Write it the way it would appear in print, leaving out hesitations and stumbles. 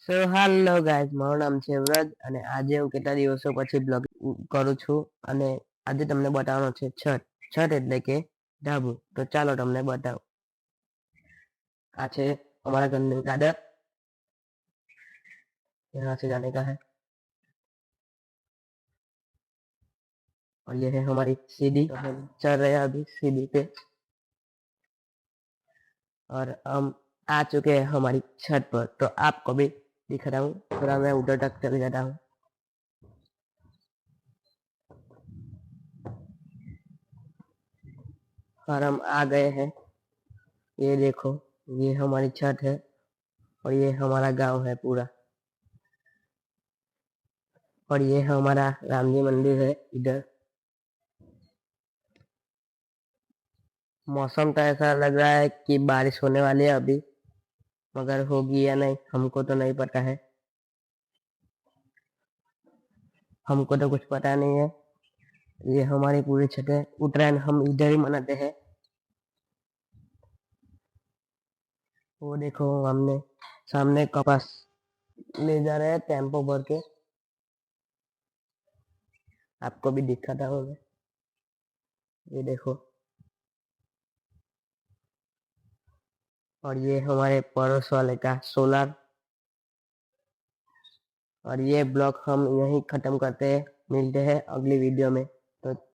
સો hello guys, મારું નામ છે વ્રજ અને આજે હું કેટલા દિવસો પછી બ્લોગ કરું છું અને આજે તમને બતાવવાનો છે છઠ. છઠ એટલે કે ધાબુ. તો ચાલો તમને બતાવું. આ છે हमारा ઘરની ચાદર. यहाँ से जाने का है और ये है हमारी सीढ़ी। तो हम चल रहे हैं अभी सीढ़ी पे और हम आ चुके हैं हमारी छत पर। तो आपको भी दिख रहा हूँ, थोड़ा मैं उधर तक चले जाता हूँ। और हम आ गए हैं। ये देखो, ये हमारी छत है और ये हमारा गांव है पूरा। और ये हमारा राम जी मंदिर है इधर। मौसम तो ऐसा लग रहा है कि बारिश होने वाली है अभी, मगर होगी या नहीं हमको तो नहीं पता है। हमको तो कुछ पता नहीं है। ये हमारी पूरी छत है। उत्तरायण हम इधर ही मनाते हैं। वो देखो, हमने सामने कपास ले जा रहे हैं टेम्पो भर के। आपको भी दिखाता हूँ मैं। ये देखो, और ये हमारे पड़ोस वाले का सोलर। और ये ब्लॉग हम यहीं खत्म करते हैं। मिलते हैं अगली वीडियो में। तो